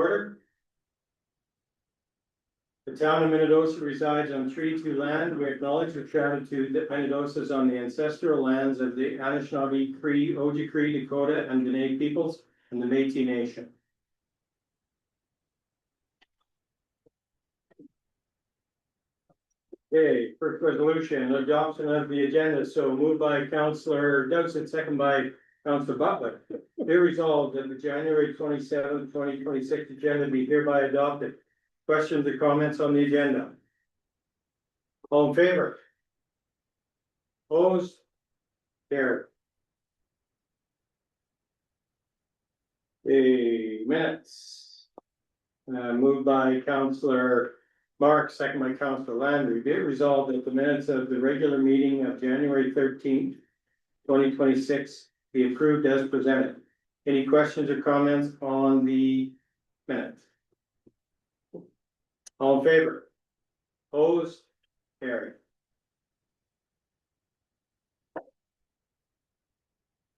order. The town of Minnedosa resides on Treaty 2 land. We acknowledge with gratitude that Minnedosa is on the ancestral lands of the Anishinaabe, Cree, Oji-Cree, Dakota, and Dene peoples and the Métis Nation. Okay, first resolution, adoption of the agenda. So moved by Councillor Dowsett, second by Councillor Butler. Be resolved that the January 27th, 2026 agenda be hereby adopted. Questions or comments on the agenda? All in favor? Opposed? Carried. The minutes. Moved by Councillor Mark, second by Councillor Landry. Be it resolved that the minutes of the regular meeting of January 13th, 2026 be approved as presented. Any questions or comments on the minutes? All in favor? Opposed? Carried.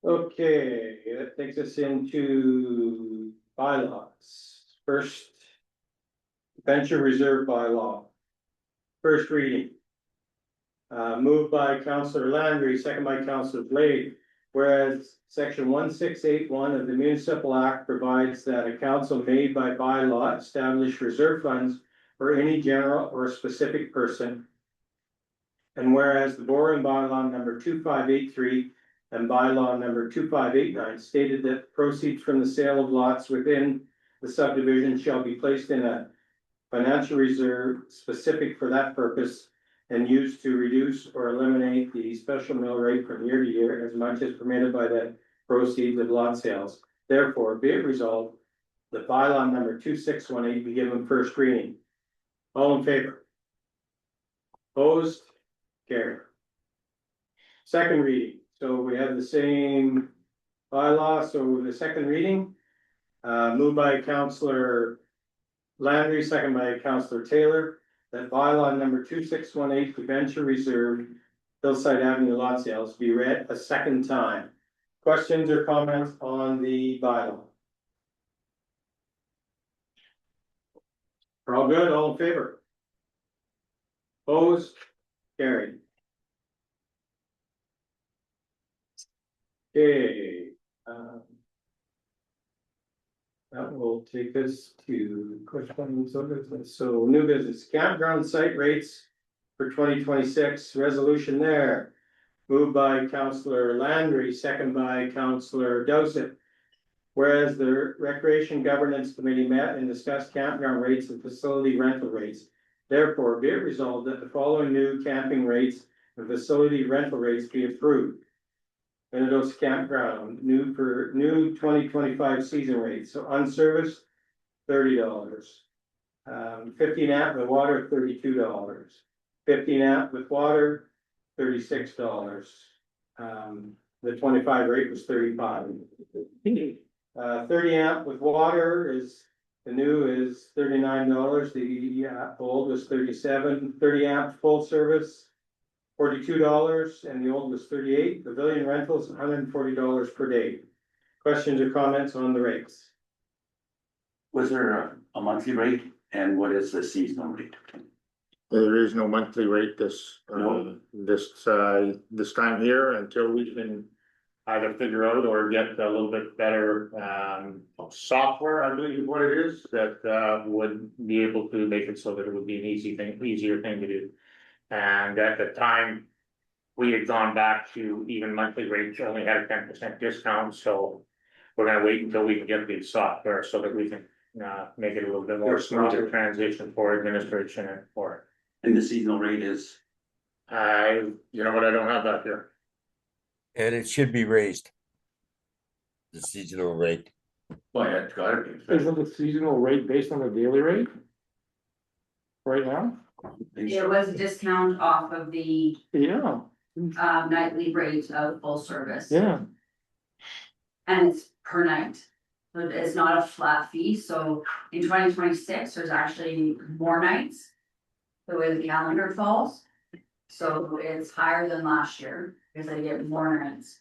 Okay, that takes us into bylaws. First, venture reserve bylaw. First reading. Moved by Councillor Landry, second by Councillor Blade. Whereas section 1681 of the Municipal Act provides that a council may by bylaw establish reserve funds for any general or specific person. And whereas the borrowing bylaw number 2583 and bylaw number 2589 stated that proceeds from the sale of lots within the subdivision shall be placed in a financial reserve specific for that purpose and used to reduce or eliminate the special mill rate from year to year as much as permitted by the proceeds of lot sales. Therefore, be it resolved that bylaw number 2618 be given first reading. All in favor? Opposed? Carried. Second reading. So we have the same bylaw. So the second reading, moved by Councillor Landry, second by Councillor Taylor, that bylaw number 2618, the venture reserve, Hillside Avenue lot sales, be read a second time. Questions or comments on the bylaw? We're all good, all in favor? Opposed? Carried. Okay. That will take us to questions of business. So new business, campground site rates for 2026, resolution there. Moved by Councillor Landry, second by Councillor Dowsett. Whereas the Recreation Governance Committee met and discussed campground rates and facility rental rates. Therefore, be it resolved that the following new camping rates and facility rental rates be approved. Minnedosa Campground, new 2025 season rates. So unserviced, $30. 15 amp with water, $32. 15 amp with water, $36. The 25 rate was $35. 30 amp with water is the new is $39. The old was $37. 30 amp full service, $42, and the old was $38. Pavilion rentals, $140 per day. Questions or comments on the rates? Was there a monthly rate, and what is the seasonal rate? There is no monthly rate this time here until we can either figure out or get a little bit better software, I believe is what it is, that would be able to make it so that it would be an easier thing to do. And at the time, we had gone back to even monthly rates, only had a 10% discount, so we're gonna wait until we can get the software so that we can make it a little bit more smoother transition for administration and for. And the seasonal rate is? You know what, I don't have that here. And it should be raised. The seasonal rate. Well, yeah, it's gotta be. Isn't the seasonal rate based on the daily rate? Right now? It was a discount off of the Yeah, nightly rate of full service. yeah. And it's per night. So it's not a flat fee, so in 2026, there's actually more nights. The way the calendar falls. So it's higher than last year, because I get more nights.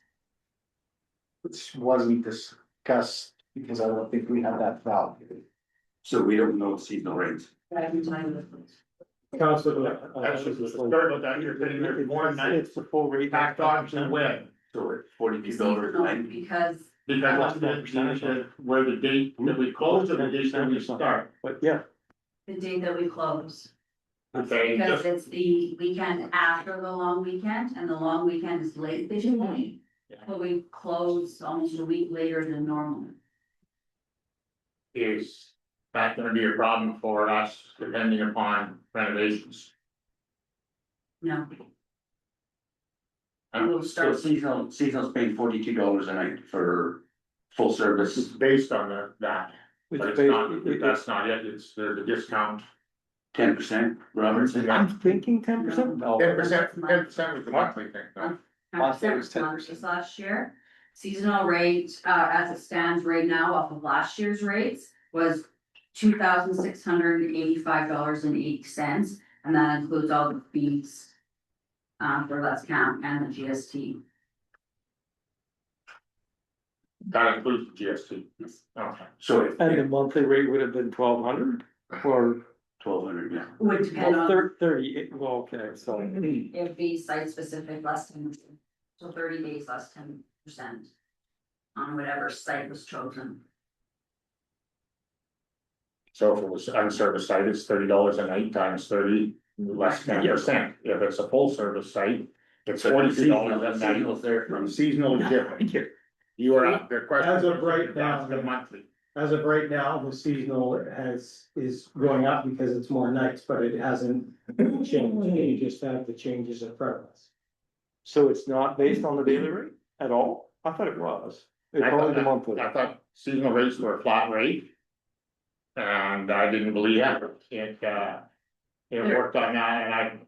Which wasn't discussed because I don't think we had that value. So we don't know seasonal rates. I can tell you this. Council, Actually, sorry about that, you're getting there more nights It's the full rate. tacked on to when, So it's $42 a Seasonal, night. because because where the date that we close or the date that we start. But yeah, the date that we close. Okay, Because just, it's the weekend after the long weekend, and the long weekend is late fishing week. Yeah. But we close almost a week later than normal. is that gonna be a problem for us depending upon renovations? No, Um, we'll So start, seasonal's paying $42 a night for full service. It's based on that, but it's it's based, not, that's not it, it's, there's a discount. 10%, Robertson. I'm thinking 10%. No. 10% was the monthly thing, no? Last year was 10% last year. Seasonal rate, as it stands right now off of last year's rates was $2,685.80, and that includes all the fees. For Let's Camp and the GST. That includes the GST. Yes. Okay. So if And the monthly rate would have been 1,200 or 1,200, yeah. Would depend on, 30, well, okay, so. it'd be site specific less than, so 30 days less 10%. On whatever site was chosen. So if it was unserviced site, it's $30 a night times 30, less 10%. If it's a full service site, it's $42 a night. Seasonal's there from. Seasonal is different. You are up, the question. As of right now, That's the monthly. as of right now, the seasonal is going up because it's more nights, but it hasn't changed. You just have the changes in front of us. So it's not based on the daily rate at all? I thought it was. It's I only the thought monthly. I thought seasonal rates were a flat rate. And I didn't believe that, it worked on that, and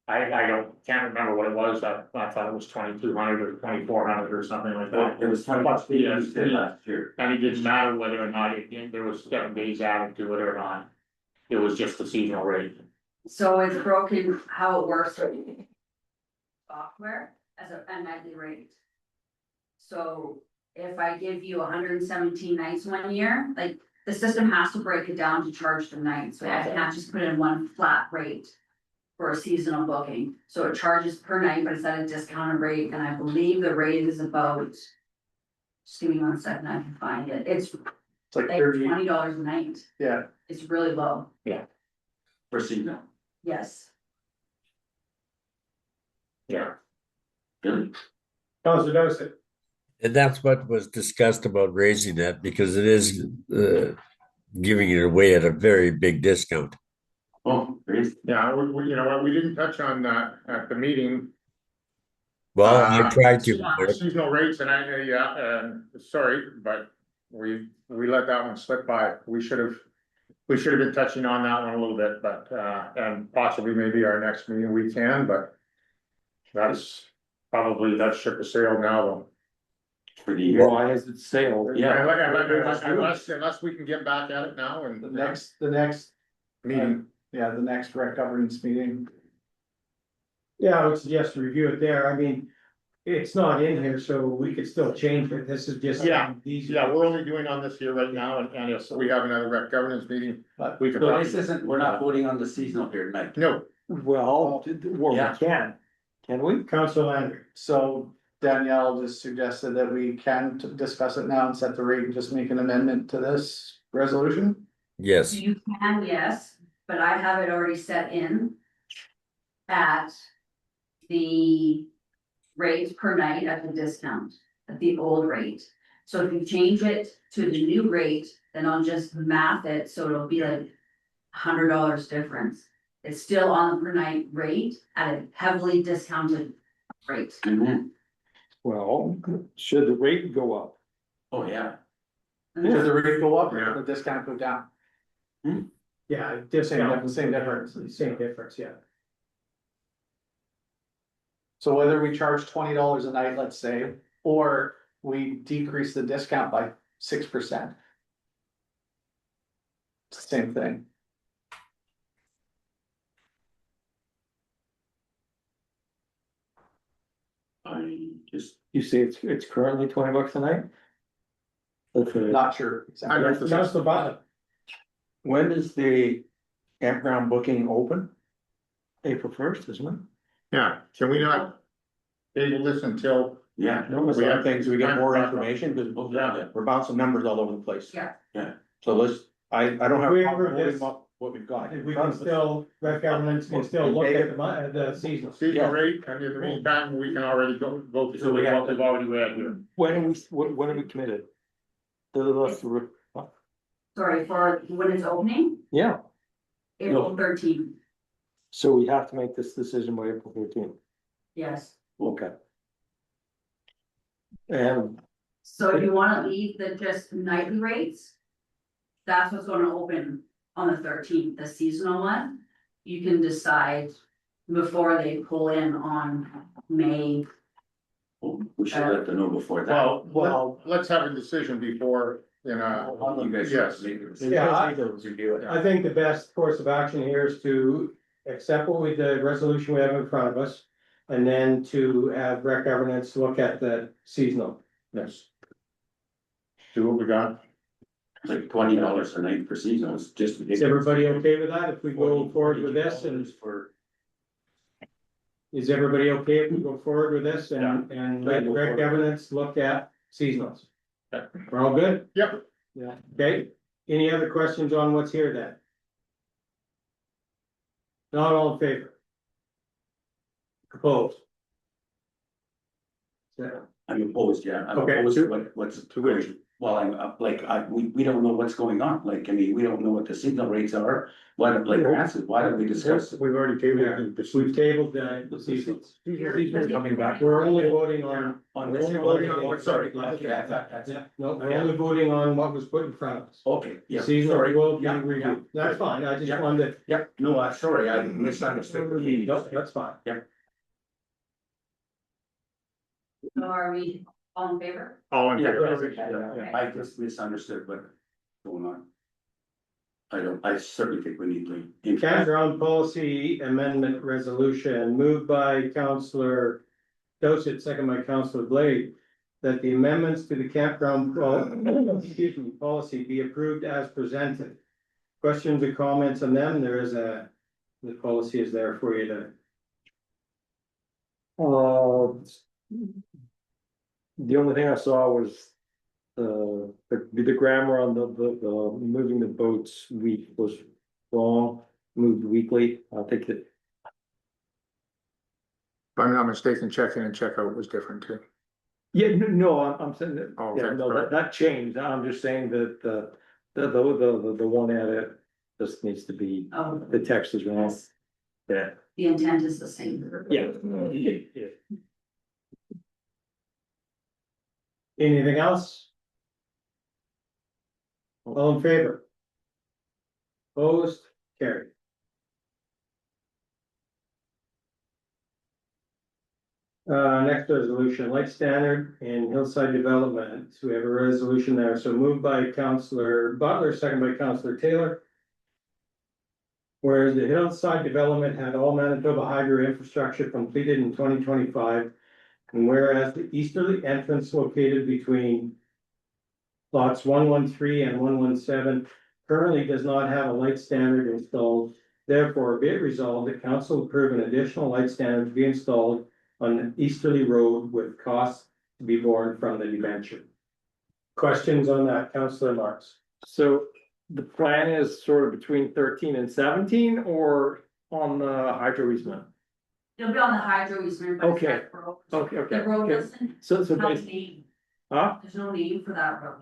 I can't remember what it was, I thought it was 2,200 or 2,400 or something like that. It was Plus the GST. last year. And it didn't matter whether or not there was 7 days added to it or not, it was just the seasonal rate. So it's broken how it works. Software as a nightly rate. So if I give you 117 nights one year, like the system has to break it down to charge the night, so I can't just put in one flat rate. For a seasonal booking, so it charges per night, but it's at a discounted rate, and I believe the rate is about. Just give me 1 second, I can find it, it's It's like like 30, $20 a night, yeah. it's really low, For seasonal. yes. Yeah. Really? Council Joseph, And that's what was discussed about raising that because it is giving it away at a very big discount. Oh, really? Yeah, you know what, we didn't touch on that at the meeting. Well, I tried to. Seasonal rates, and sorry, but we let that one slip by, we should have been touching on that one a little bit, but, and possibly maybe our next meeting we can, but. That's probably, that ship has sailed now, though. For the year. Why is it sailed? Yeah. Unless we can get back at it now and. The next, Meeting, the next rec governance meeting. yeah, I would suggest to review it there, I mean, it's not in here, so we could still change it, this is just. Yeah, These. yeah, we're only doing on this here right now, and if we have another rec governance meeting, But we could. So this isn't, we're not voting on the seasonal here tonight. No, Well, we Yeah. can we? Council Andrew, so Danielle just suggested that we can discuss it now and set the rate and just make an amendment to this resolution. Yes, You can, yes, but I have it already set in. At the rate per night at the discount, at the old rate. So if you change it to the new rate, then I'll just math it, so it'll be like $100 difference. It's still on the per night rate at a heavily discounted rate. Mhm. Well, should the rate go up? Oh, yeah. Should the rate go up Yeah. or the discount go down? yeah, discount. Same difference. Same difference, yeah. So whether we charge $20 a night, let's say, or we decrease the discount by 6%. Same thing. I just, You say it's currently $20 a night? Okay. Not sure. I exactly. like That's the bottom, When is the campground booking open? April 1st, isn't it? Yeah, can we not table this until, Yeah. No, it's We other have- things, we get more Yeah. information, because Yeah. we're bouncing numbers all over the place. Yeah. Yeah. So let's, I don't have. If we a problem approve this, holding up what we've got. If we can still, rec governments can still look at the seasonal. season rate, and in the meantime, we can already go So through we have what to, we've we've already read here. When are we committed? Sorry, for when it's opening, Yeah, April 13th. so we have to make this decision by April 13th. Yes. Okay. And So if you wanna leave the just nightly rates. That's what's gonna open on the 13th, the seasonal one. You can decide before they pull in on May. We should let them know before that. Well, let's have a decision before, You guys. yes. make a decision. Yeah, I- review it. I think the best course of action here is to accept what we, the resolution we have in front of us. And then to have rec governance look at the seasonal. Yes. Do what we got. It's like $20 a night for season, it's just. Is everybody okay with that? If we go forward with this and For. is everybody okay if we go forward with this and let rec governance look at seasonals? Yeah. We're all good? Yep. Yeah. Okay, any other questions on what's here then? Not all in favor? Opposed? Yeah. I'm opposed, yeah, I'm Okay. opposed to what's. To which? Well, we don't know what's going on, like, I mean, we don't know what the signal rates are, what, like, why don't we discuss? it? We've already tabled. We've tabled the seasonals. Coming back. We're only voting on. On We're this. only voting on Okay, sorry, what's- okay, I thought that's. Yeah, no, we're only voting on what was put in front of us. Okay, yeah, Seasonal sorry, will be yeah, reviewed. That's fine, I just Yeah. wanted yeah, no, sorry, I misunderstood. to, no, that's fine. So are we all in favor? All in Yeah, favor? yeah, I just misunderstood what's going on. I certainly think we need to. Campground policy amendment resolution moved by Councillor Dossett, second by Councillor Blade. That the amendments to the campground policy be approved as presented. Questions or comments on them? There is the policy is there for you to. The only thing I saw was. The grammar on the moving the boats week was wrong, moved weekly, I think that. If I'm not mistaken, check-in and check-out was different too. Yeah, no, I'm saying that, Oh, yeah, okay, no, that changed, I'm just saying that the one edit. Just needs to be, Oh, the text is wrong, yes, yeah. the intent is the same. Yeah. Anything else? All in favor? Opposed, carried. Next resolution, light standard in hillside development, we have a resolution there, so moved by Councillor Butler, second by Councillor Taylor. Whereas the hillside development had all Manitoba hydro infrastructure completed in 2025. And whereas the easterly entrance located between lots 113 and 117 currently does not have a light standard installed. Therefore, be it resolved that council approve an additional light standard to be installed on the easterly road with costs to be borne from the debenture. Questions on that, Councillor Marks? So the plan is sort of between 13 and 17 or on the hydro easement? It'll be on the hydro easement. but it's Okay. that road. Okay, The road okay. doesn't So have a basically, name, huh? there's no name for that road,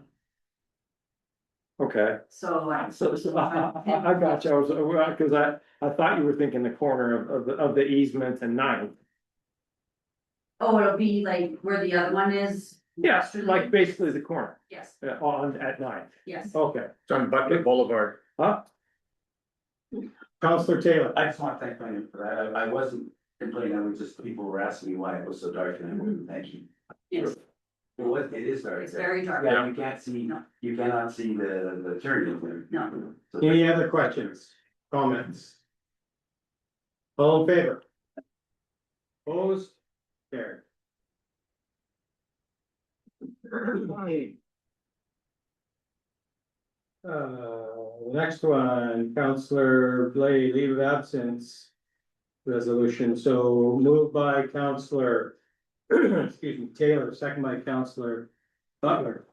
Okay, so. I got you, I was, cause I thought you were thinking the corner of the easement and Ninth. Oh, it'll be like where the other one is? Yeah, westerly? like basically the corner, Yes, on at Ninth, yes. okay, It's on Butler Boulevard. huh? Councillor Taylor? I just want to thank you for that, I wasn't complaining, I was just, people were asking me why it was so dark, and I wanted to thank you. Yes, It is dark. it's very dark. Yeah, you can't see, you cannot see the turning there. No, So Any other questions, comments? All in favor? Opposed? Carried. the next one, Counselor Blade, leave of absence. Resolution, so moved by Counselor, excuse me, Taylor, second by Counselor Butler.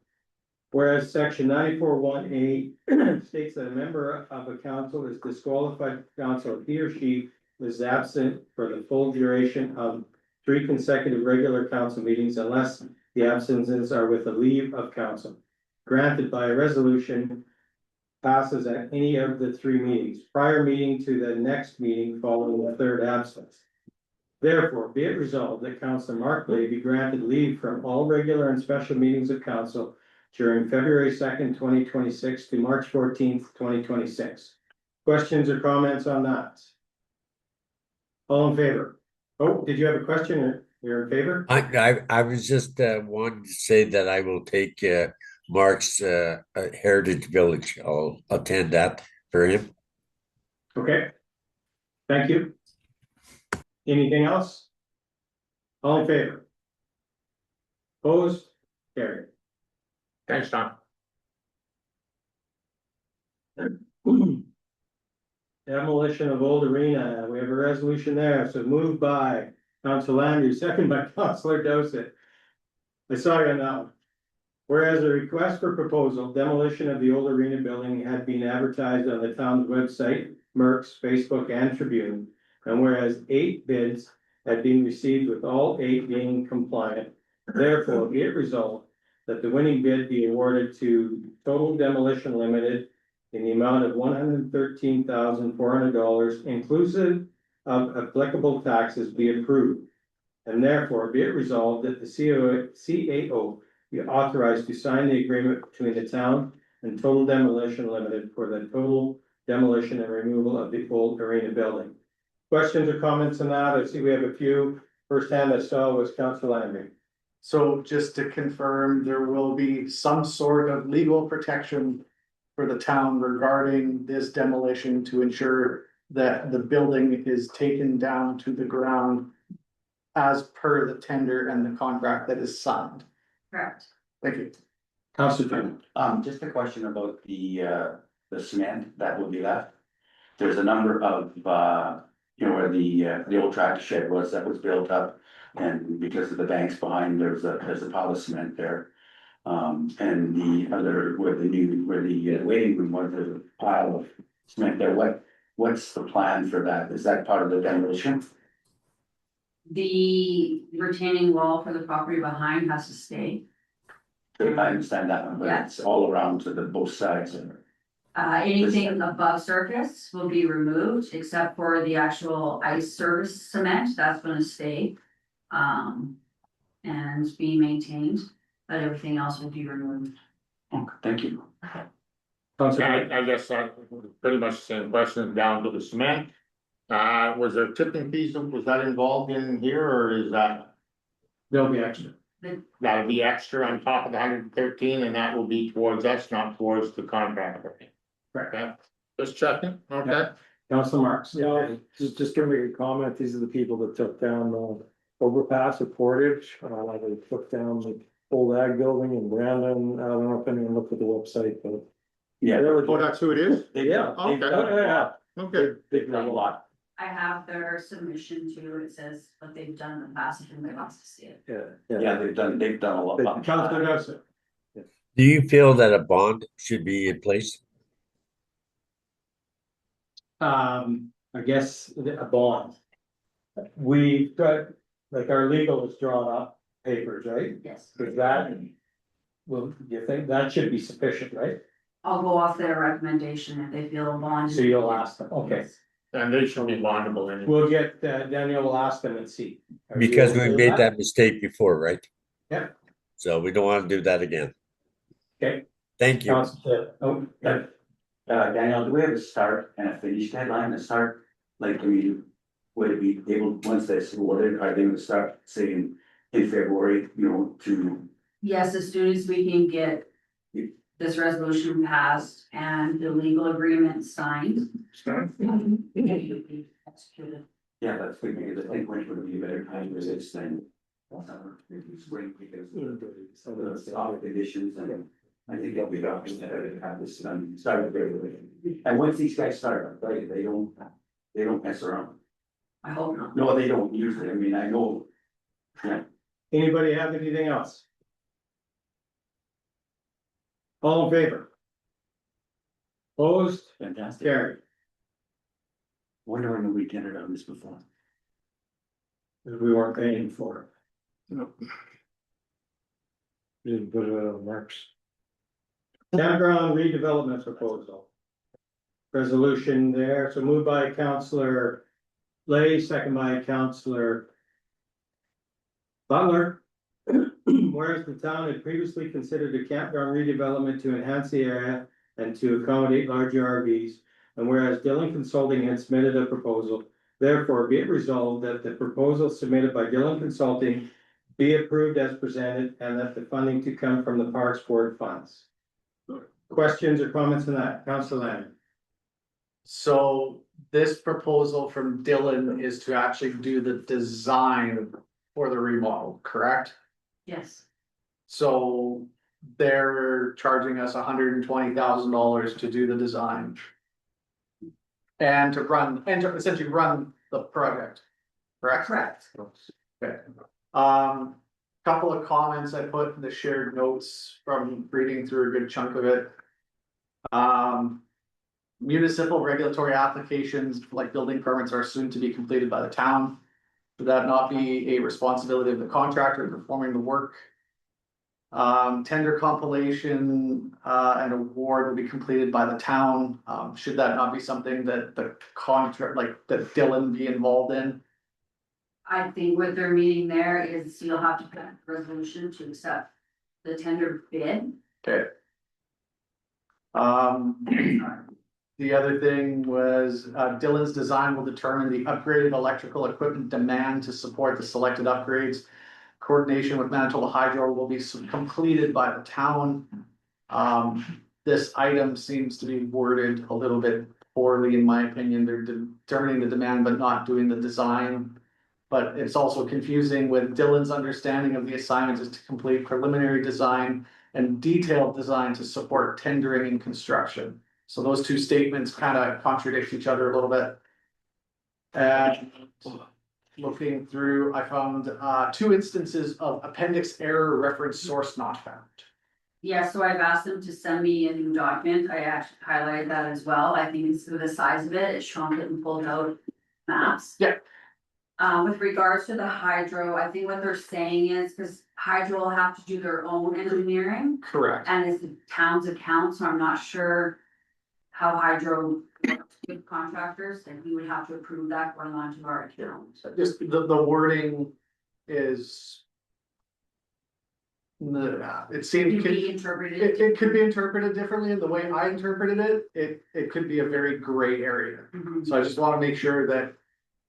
Whereas section 94(1)(a) states that a member of a council is disqualified council if he or she is absent for the full duration of 3 consecutive regular council meetings unless the absences are with a leave of council. Granted by a resolution passes at any of the 3 meetings, prior meeting to the next meeting following the 3rd absence. Therefore, be it resolved that Councillor Mark Blade be granted leave from all regular and special meetings of council during February 2nd, 2026 to March 14th, 2026. Questions or comments on that? All in favor? Oh, did you have a question or you're in favor? I was just wanting to say that I will take Mark's Heritage Village. I'll attend that for him. Okay. Thank you. Anything else? All in favor? Opposed? Carried. Thanks, Tom. Demolition of old arena, we have a resolution there, so moved by Council Landry, second by Councilor Dosset. I saw you on that one. Whereas a request for proposal demolition of the old arena building had been advertised on the town's website, Merck's, Facebook, and Tribune. And whereas 8 bids had been received with all 8 being compliant, therefore be it resolved that the winning bid be awarded to Total Demolition Limited in the amount of $113,400 inclusive of applicable taxes be approved. And therefore be it resolved that the CAO be authorized to sign the agreement between the town and Total Demolition Limited for the total demolition and removal of the old arena building. Questions or comments on that? I see we have a few. First hand I saw was Councilor Landry. So just to confirm, there will be some sort of legal protection for the town regarding this demolition to ensure that the building is taken down to the ground as per the tender and the contract that is signed. Correct. Thank you. Councilor. Just a question about the cement that will be left. There's a number of, where the old tractor shed was that was built up. And because of the banks behind, there's a pile of cement there. And the other, where the waiting room was, there's a pile of cement there. What's the plan for that? Is that part of the demolition? The retaining wall for the property behind has to stay. I understand that one, but Yeah. it's all around to the both sides. Anything above surface will be removed except for the actual ice service cement, that's gonna stay. And be maintained, but everything else will be removed. Okay, thank you. I guess pretty much the same question down to the cement. Was there tipping fees, was that involved in here, or is that? There'll be extra. That'll be extra on top of the 113, and that will be towards us, not towards the contractor. Correct. Okay, just checking, okay? Councilor Marks. Yeah, just gonna make a comment, these are the people that took down the overpass at Portage, they took down the old ag building in Brandon, I don't know if anyone looked at the website, but. Yeah. Oh, that's who it is? Yeah. Okay. Yeah. Okay. Big Done a lot. I have their submission too, it says what they've done in the past, and they wants to see it. Yeah, they've done a lot. Councilor Dosset. Do you feel that a bond should be in place? I guess a bond. We've got, like, our legal has drawn up papers, right? Yes. Is that, well, you think that should be sufficient, right? I'll go off their recommendation if they feel a bond. So you'll ask them, okay. And they should be bondable anyway. We'll get, Daniel will ask them and see. Are you Because okay we with made that mistake before, right? Yep. So we don't want to do that again. Okay. Thank you. Councilor, oh, yeah. Danielle, do we have a start and a finish deadline to start? Like, would it be able, once that's awarded, are they gonna start saying in February, to? Yes, as soon as we can get this resolution passed and the legal agreement signed. It will be executed. Yeah, that's good, because I think winter would be a better time for this than summer, maybe spring, because of the soft conditions and I think they'll be able to have this started very early. And once these guys start, I'll tell you, they don't mess around. I hope not. No, they don't usually, I mean, I know. Yeah, Anybody have anything else? All in favor? Opposed, fantastic. carried. Wonder when we entered on this before. We weren't paying for it. Didn't put it on Mark's. Campground redevelopment proposal. Resolution there, so moved by Councillor Lay, second by Councillor Butler. Whereas the town had previously considered a campground redevelopment to enhance the area and to accommodate larger RVs. And whereas Dillon Consulting had submitted a proposal, therefore be it resolved that the proposal submitted by Dillon Consulting be approved as presented and that the funding to come from the Parks Board funds. Questions or comments on that? Councillor Lamb? So this proposal from Dylan is to actually do the design for the remodel, correct? Yes, So they're charging us $120,000 to do the design. And to run, and to essentially run the project, correct? correct. Okay. Couple of comments I put in the shared notes from reading through a good chunk of it. Municipal regulatory applications like building permits are soon to be completed by the town. Should that not be a responsibility of the contractor performing the work? Tender compilation, and award will be completed by the town. Should that not be something that the contract, like that Dylan be involved in? I think what they're meaning there is you'll have to put a resolution to accept the tender bid. Okay. The other thing was, Dylan's design will determine the upgraded electrical equipment demand to support the selected upgrades. Coordination with Manitoba Hydro will be completed by the town. This item seems to be worded a little bit poorly, in my opinion. They're determining the demand but not doing the design. But it's also confusing with Dylan's understanding of the assignment is to complete preliminary design and detailed design to support tendering and construction. So those two statements kind of contradict each other a little bit. And looking through, I found 2 instances of appendix error reference source not found. Yeah, so I've asked them to send me a new document. I actually highlighted that as well. I think it's the size of it, it shrunk it and pulled out maps. Yeah. With regards to the hydro, I think what they're saying is, because hydro will have to do their own engineering. Correct. And it's the town's account, so I'm not sure how hydro works with contractors, and we would have to approve that going on to our account. Just the wording is. It seems. It could be interpreted. It could be interpreted differently, and the way I interpreted it, it could be a very gray area. Mhm. So I just wanna make sure that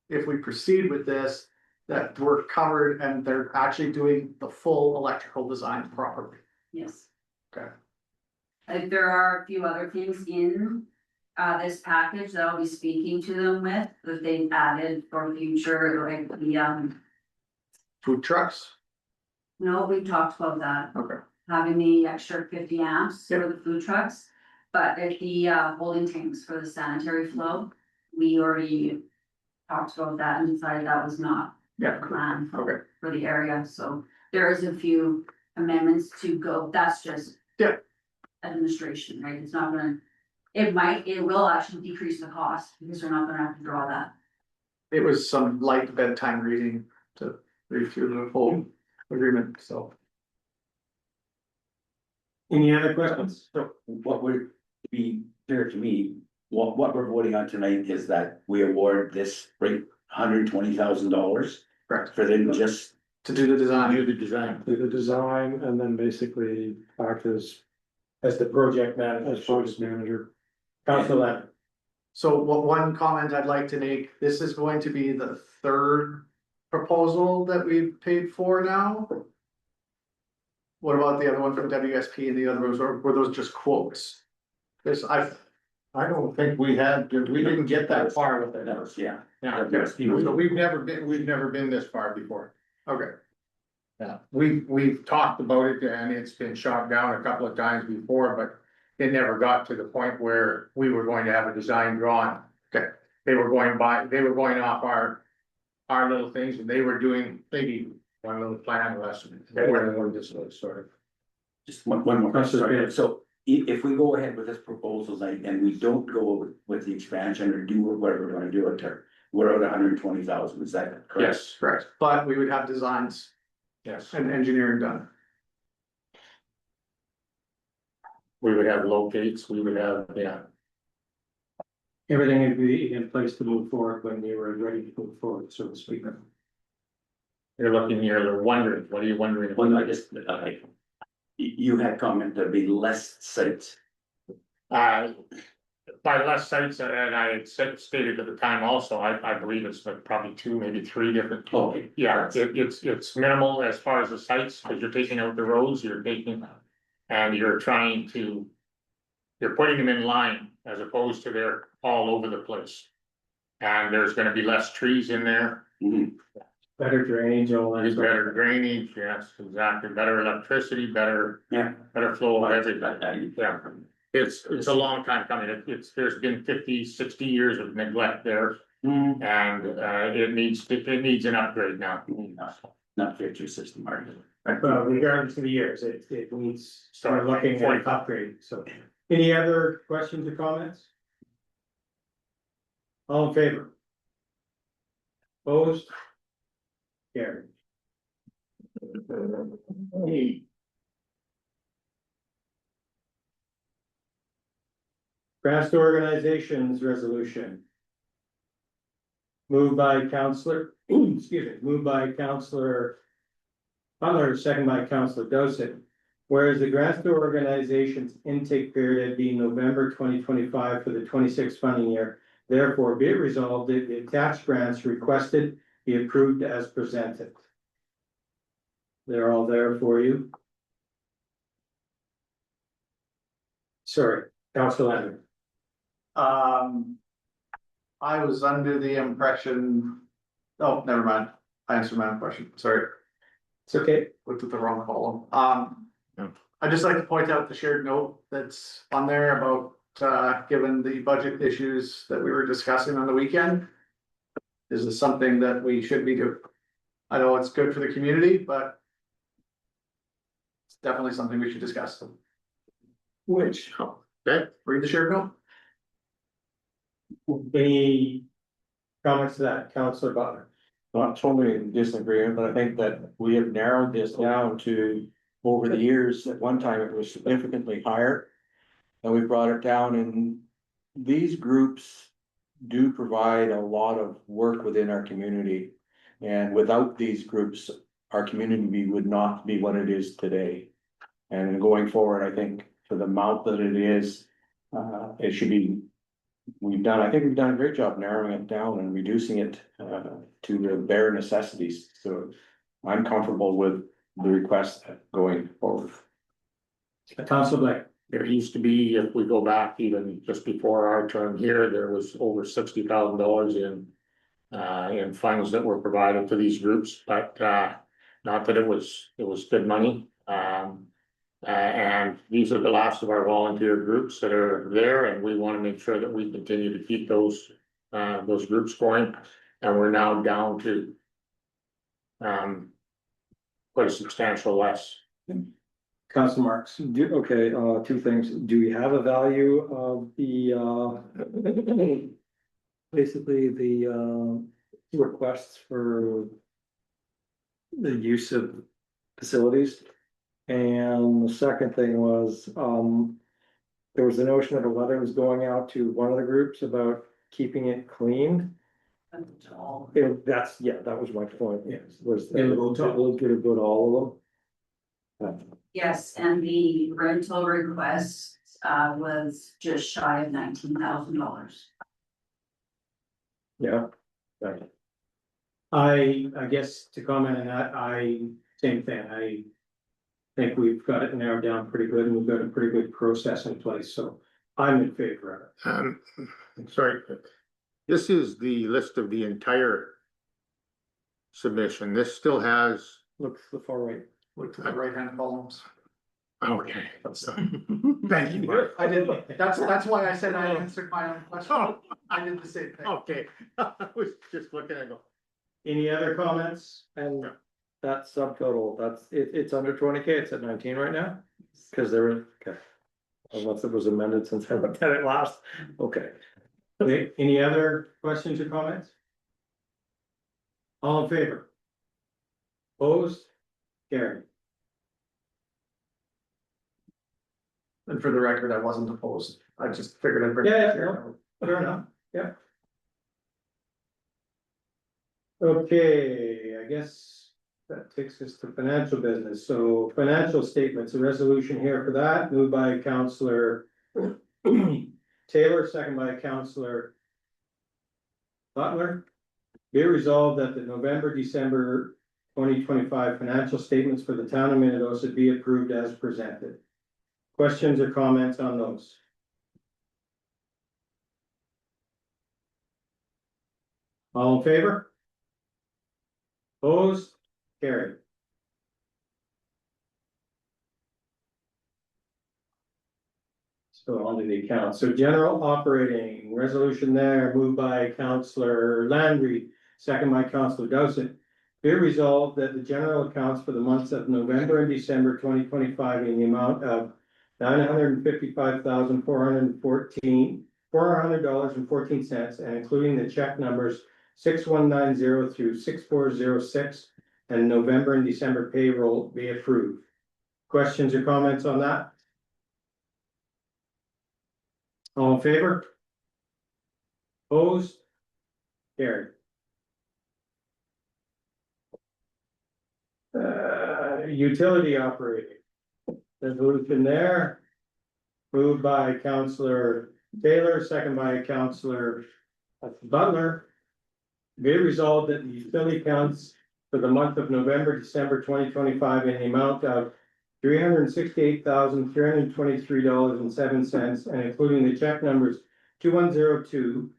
if we proceed with this, that we're covered and they're actually doing the full electrical design properly. Yes. Okay. There are a few other things in this package that I'll be speaking to them with, that they've added for future, like the Food trucks, no, we talked about that. okay, Having the extra 50 amps for Yep. the food trucks. But at the holding tanks for the sanitary flow, we already talked about that and decided that was not yeah, the plan okay, for the area, so there is a few amendments to go, that's just. Yeah. Administration, right, it's not gonna, it will actually decrease the cost, because we're not gonna have to draw that. it was some light bedtime reading to read through the whole agreement, so. Any other questions? So what would be clear to me, what we're voting on tonight is that we award this rate $120,000 Correct. for them just To do the design. do the design. Do the design and then basically act as As the project manager. project manager. Councillor Lamb? So one comment I'd like to make, this is going to be the 3rd proposal that we've paid for now. What about the other one from WSP and the other ones, or were those just quotes? Cause I don't think we didn't get that far with it. Yeah. Yeah, so we've never been this far before. okay. we've talked about it and it's been shot down a couple of times before, but it never got to the point where we were going to have a design drawn. Okay, they were going off our little things and they were doing maybe one little plan lesson. They were doing this little sort of. Just one more question. Councillor Bailey. So if we go ahead with this proposal tonight and we don't go with the expansion or do whatever we're gonna do it there, we're at 120,000, is that correct? Yes, Correct, but we would have designs yes, and engineering done. we would have locates, we would have, yeah, Everything would be in place to move forward when you were ready to move forward, so to speak. you're looking here, they're wondering, what are you wondering? Well, I just, you had commented there'd be less sites. By less sites, and I had stated at the time also, I believe it's like probably 2, maybe 3 different. Okay. Yeah, it's minimal as far as the sites, because you're taking out the roads, and you're trying to. You're putting them in line as opposed to they're all over the place. And there's gonna be less trees in there, Mhm. Better drainage, all that. there's stuff. better drainage, yes, exactly, better electricity, better Yeah. flow of everything. Everything. Yeah, it's a long time coming, there's been 50, 60 years of neglect there, Mm, and it needs an upgrade now. Not 50 or 60 mark. Well, regardless of the years, it needs, Sorry, we're looking at 45. upgrade, so. Any other questions or comments? All in favor? Opposed? Carried. Grants to organizations resolution. Moved by Counselor, excuse me, moved by Counselor Butler, second by Counselor Dosett. Whereas the grants to organizations intake period being November 2025 for the 26th funding year, therefore be it resolved that the attached grants requested be approved as presented. They're all there for you. Sorry, Counselor Leonard. I was under the impression, oh, never mind, I answered my own question, sorry, It's okay. looked at the wrong column. Yeah. I'd just like to point out the shared note that's on there about, given the budget issues that we were discussing on the weekend. Is this something that we should be doing? I know it's good for the community, but it's definitely something we should discuss. Which, Okay, Read the shared note. any comments to that, Counselor Butler? Not totally in disagreement, but I think that we have narrowed this down to, over the years, at one time it was significantly higher. And we brought it down, and these groups do provide a lot of work within our community. And without these groups, our community would not be what it is today. And going forward, I think for the amount that it is, it should be. I think we've done a great job narrowing it down and reducing it to the bare necessities, so I'm comfortable with the request going forward. Counselor Blake. there used to be, if we go back even just before our term here, there was over $60,000 in funds that were provided to these groups, but not that it was good money. And these are the last of our volunteer groups that are there, and we want to make sure that we continue to keep those groups going. And we're now down to quite a substantial less. Council Marks. Two things. Do we have a value of the, basically the, requests for the use of facilities? And the second thing was, there was the notion that a letter was going out to one of the groups about keeping it clean. That was my point, yes, was that It'll go to- it'll go to all of them. Yes, and the rental request was just shy of $19,000. Yeah. I guess to comment on that, same thing, I think we've got it narrowed down pretty good and we've got a pretty good process in place, so I'm in favor of it. Sorry, this is the list of the entire submission. This still has Look to the far right. Look to the right-hand columns. Okay. Thank you, Mark. I did, that's why I said I answered my own question. I did the same thing. Okay, I was just looking at it. Any other comments? And that subtotal, it's under 20K, it's at 19 right now? Cause there were, okay. Unless it was amended since I looked at it last, okay. Okay, any other questions or comments? All in favor? Opposed? Carried. And for the record, I wasn't opposed. I just figured I'd bring. Yeah, it yeah, here. Fair enough, yeah. Okay, I guess that takes us to financial business, so financial statements, a resolution here for that, moved by Counselor Taylor, second by Counselor Butler. Be it resolved that the November, December 2025 financial statements for the town of Minnedosa be approved as presented. Questions or comments on those? All in favor? Opposed? Carried. So on to the account. So general operating resolution there, moved by Counselor Landry, second by Counselor Dowsett. Be it resolved that the general accounts for the months of November and December 2025 in the amount of $955,414 and including the check numbers 6190 through 6406 and November and December payroll be approved. Questions or comments on that? All in favor? Opposed? Carried. Utility operating. Resolution there. Moved by Counselor Taylor, second by Counselor Butler. Be it resolved that the utility accounts for the month of November, December 2025 in the amount of $368,323.07 and including the check numbers 2102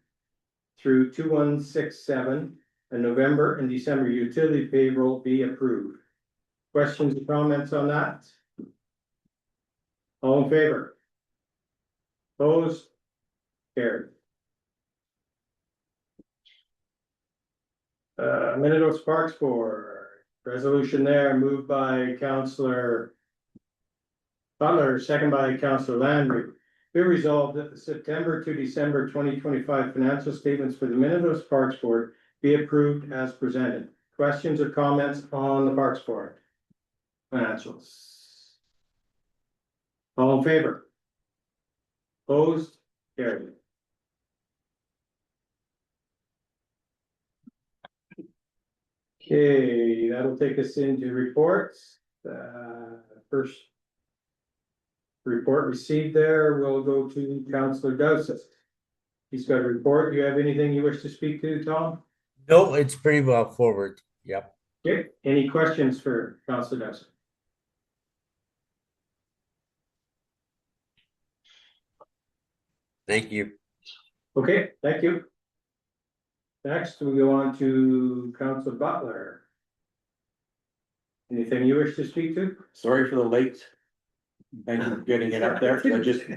through 2167 and November and December utility payroll be approved. Questions or comments on that? All in favor? Opposed? Carried. Minnedosa Parks Board, resolution there moved by Counselor Butler, second by Counselor Landry. Be resolved that the September to December 2025 financial statements for the Minnedosa Parks Board be approved as presented. Questions or comments on the Parks Board? Financials. All in favor? Opposed? Carried. Okay, that'll take us into reports. First report received there, we'll go to Counselor Dowsett. He's got a report. Do you have anything you wish to speak to, Tom? No, it's pretty well forward. Yep. Okay, any questions for Counselor Dowsett? Thank you. Okay, thank you. Next, we go on to Counselor Butler. Anything you wish to speak to? Sorry for the late. Thank you for getting it up there. I just got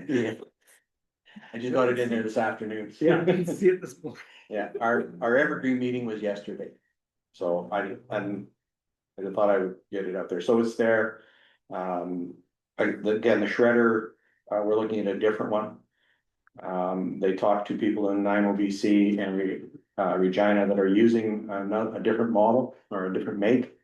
it in there this afternoon. Yeah, I can see it this morning. Yeah, our evergreen meeting was yesterday. So I thought I would get it up there. So it's there. Again, the shredder, we're looking at a different one. They talked to people in Nanaimo, BC and Regina that are using a different model or a different make.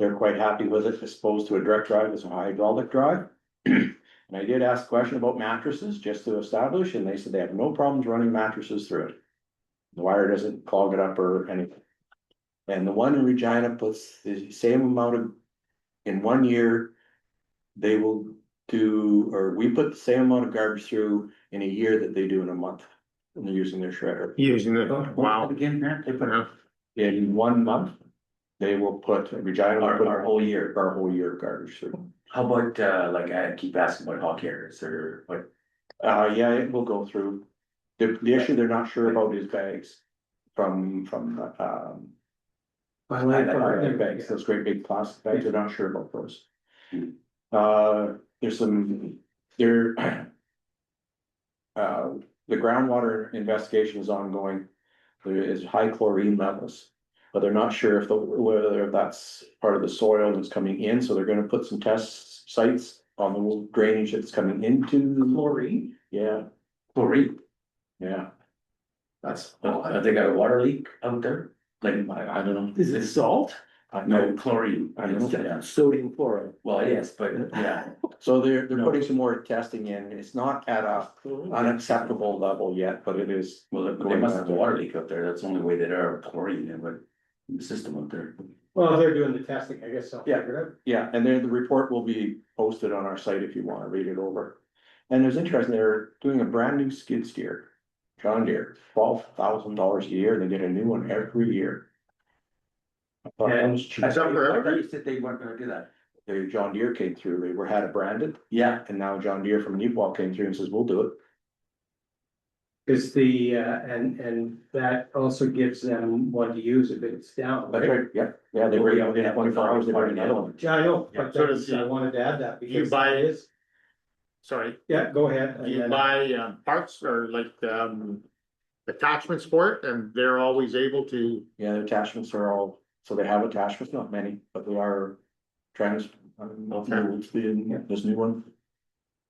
They're quite happy with it as opposed to a direct drive as a hydraulic drive. And I did ask a question about mattresses just to establish, and they said they have no problems running mattresses through it. The wire doesn't clog it up or anything. And the one in Regina puts the same amount of, in 1 year, they will do, or we put the same amount of garbage through in a year that they do in a month. And they're using their shredder. Using it, wow. Again, Grant, they put In 1 month, they will put Regina, will put our whole year. our whole year of garbage through. How about, like, I keep asking about hog carriers or what? Yeah, it will go through. The issue they're not sure about is bags from Highlight bags, those great big plastic bags, we're not sure about those. Hmm. There's some, there. The groundwater investigation is ongoing. There is high chlorine levels. But they're not sure if whether that's part of the soil that's coming in, so they're gonna put some test sites on the drainage that's coming into the Chlorine, yeah, Chlorine, yeah, that's. have they got a water leak out there? Like, I don't know. Is it salt? no, chlorine. I don't know. Yeah. Sodium chloride. Well, yes, but yeah, So they're No. putting some more testing in, it's not at a unacceptable level yet, but it is. well, they must have a water leak up there, that's the only way that there are chlorine in the system up there. Well, they're doing the testing, I guess, I'll Yeah. figure it out. Yeah, and then the report will be posted on our site if you wanna read it over. And there's interesting, they're doing a brand new skid steer, John Deere, $12,000 a year, they get a new one every year. I thought that was cheap. I thought you said they weren't gonna do that. The John Deere came through, they had it branded, Yeah, and now John Deere from Newport came through and says, we'll do it. Is the, and that also gives them one to use if it's down. That's right, yeah, they bring out in 24 hours, they bring another one. Yeah, I know, Yeah, but so that's, does I the- wanted to add that you because buy- it is, Sorry, yeah, go ahead. do you buy parts or like attachments for it and they're always able to, Yeah, the attachments are all, so they have attachments, not many, but they are trans. This new one,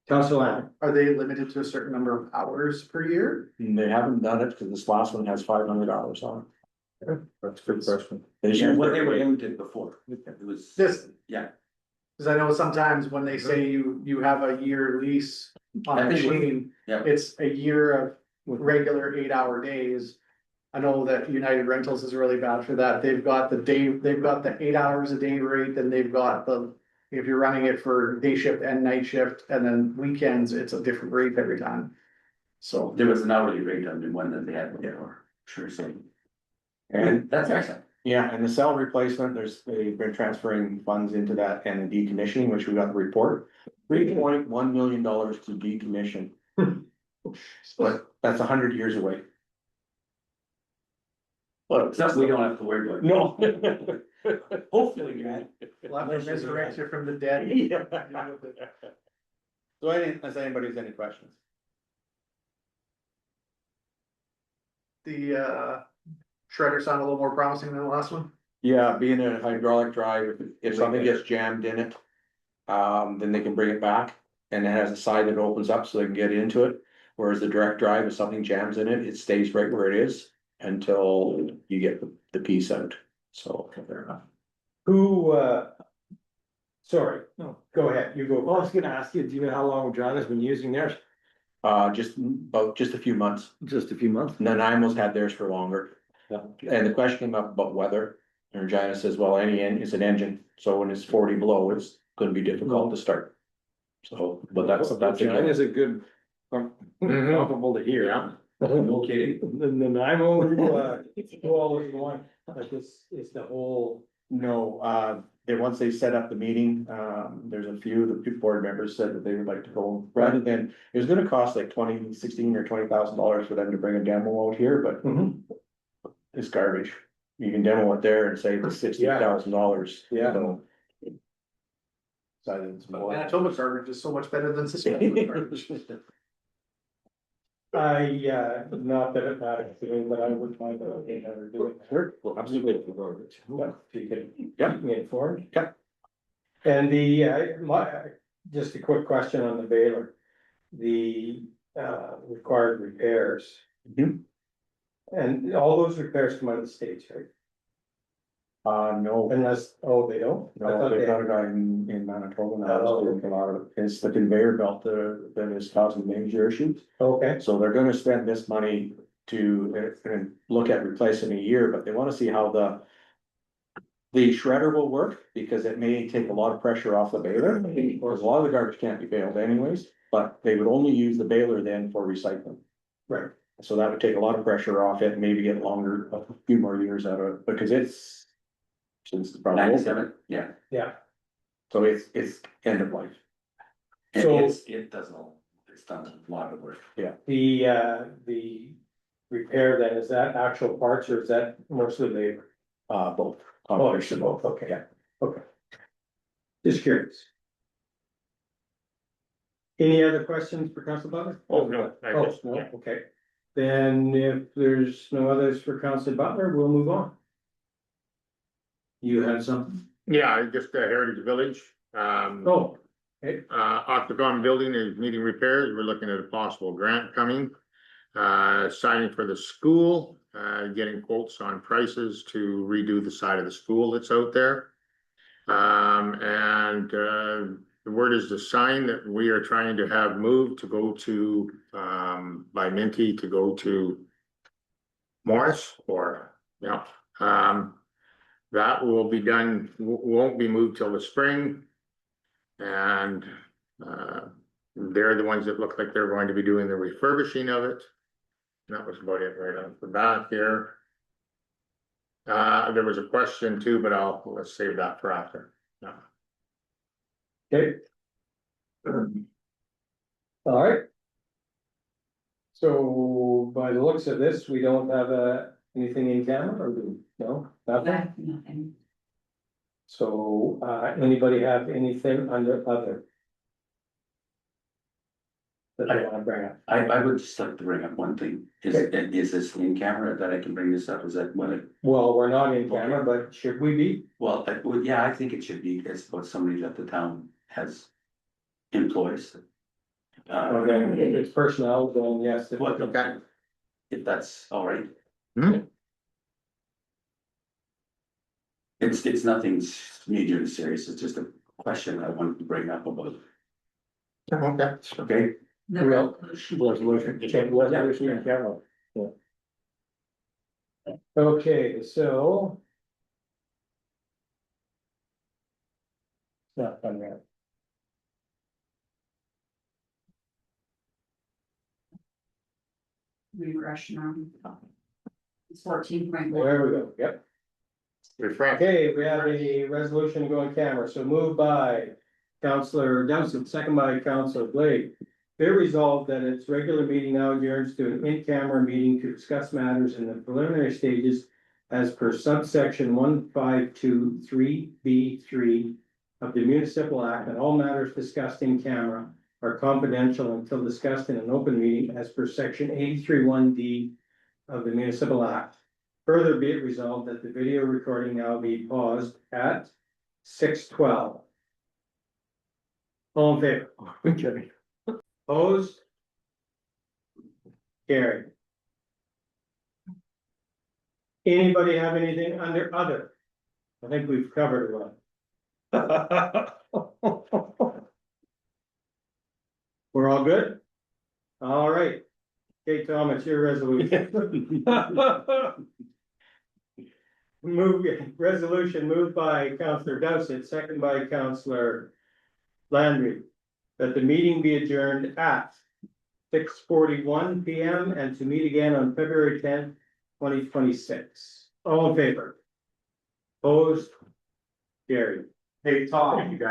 Council Allen, Are they limited to a certain number of hours per year? and they haven't done it because this last one has $500 on it. That's a good question. They yeah, should- what they were limited before, it was. This, Yeah, cause I know sometimes when they say you have a year lease on a I think it was- machine, yeah. it's a year of regular 8-hour days. I know that United Rentals is really bad for that. They've got the 8 hours a day rate, and they've got if you're running it for day shift and night shift, and then weekends, it's a different rate every time. So, There was an hourly rate on the one that they had before, sure, so. And That's excellent. yeah, and the cell replacement, they've been transferring funds into that and the decommissioning, which we got the report. $3.1 million to decommission. But that's 100 years away. Well, it's not, we don't have to worry about it. No. Hopefully, man. we'll have to resurrect you from the dead. So unless anybody has any questions. The shredder sound a little more promising than the last one? Yeah, being a hydraulic drive, if something gets jammed in it, then they can bring it back. And it has a side that opens up so they can get into it. Whereas the direct drive, if something jams in it, it stays right where it is until you get the piece out. So fair enough. who, sorry, no, go ahead, you go. Well, I was gonna ask you, do you know how long John has been using theirs? Just a few months. Just a few months. And then I almost had theirs for longer. Yeah. And the question came up about weather. And Regina says, well, it's an engine, so when it's 40 below, it's gonna be difficult to start. So, but that's. John is a good, comfortable to hear. Yeah. No kidding. Then I'm over. Who always won, like this is the whole, No, once they set up the meeting, there's a few of the board members said that they would like to go, rather than, it was gonna cost like $16,000 or $20,000 for them to bring a demo out here, but it's garbage. You can demo it there and save the $60,000. Yeah. So it's more. Manitoba garbage is so much better than Saskatchewan garbage. not that it matters to me, but I would mind that they never do it. Sure, Absolutely. But if you could Yeah. keep me informed. Yeah. And just a quick question on the baler. The, required repairs. Mhm. And all those repairs come out of the states, right? No. Unless, they don't? I No, thought they've they- got a guy in Manitoba now, Oh. that's doing a lot of it, it's the conveyor belt that is causing major issues. Okay, So they're gonna spend this money to, and look at replacing a year, but they wanna see how the shredder will work, because it may take a lot of pressure off the baler, because a lot of the garbage can't be baled anyways, but they would only use the baler then for recycling. right. So that would take a lot of pressure off it, and maybe get longer, a few more years out of it, because since it's probably. 97, yeah. Yeah, So it's end of life. And So- it does all, it's done a lot of work. the repair then, is that actual parts or is that mostly labor? Both. Oh, there's some both, okay, yeah, okay. Just curious. Any other questions for Council Butler? Oh, no, I Oh, just, no, yeah. okay. Then if there's no others for Council Butler, we'll move on. You had something? Yeah, just Heritage Village, Oh, Octagon Building is needing repairs, we're looking at a possible grant coming. Signing for the school, getting quotes on prices to redo the side of the school that's out there. The word is the sign that we are trying to have moved to go to, by Minty to go to Morris or, yeah, that will be done, won't be moved till the spring. And, they're the ones that look like they're going to be doing the refurbishing of it. That was about it right off the bat here. There was a question too, but let's save that for after. No. okay. All right. So by the looks of this, we don't have anything in camera or do we? No, nothing? Nothing. So anybody have anything under other? That they wanna bring up? I would just like to bring up one thing, is this in camera that I can bring this up, is that what it? Well, we're not in camera, but should we be? Well, yeah, I think it should be, it's about somebody that the town has employs. Okay, if it's personnel, then yes. if- What, okay, if that's all right. Hmm? It's nothing major and serious, it's just a question I wanted to bring up about, Okay. okay? The Real- resolution. Resolution, change resolution in camera. Yeah. Okay, so. Not done yet. Refresh now. It's 14.1. There we go, yep. Refresh. Okay, we have a resolution to go on camera, so moved by Counselor Dowsett, second by Counselor Blake. Be resolved that its regular meeting now adjourns to an in-camera meeting to discuss matters in the preliminary stages as per subsection 1523B3 of the Municipal Act, and all matters discussed in camera are confidential until discussed in an open meeting as per section 83(1)D of the Municipal Act. Further be it resolved that the video recording now be paused at 6:12. All in favor? Okay. Opposed? Carried. Anybody have anything under other? I think we've covered one. We're all good? All right. Okay, Tom, it's your resolution. Resolution moved by Counselor Dowsett, second by Counselor Landry. That the meeting be adjourned at 6:41 PM and to meet again on February 10th, 2026. All in favor? Opposed? Carried. Hey, Tom,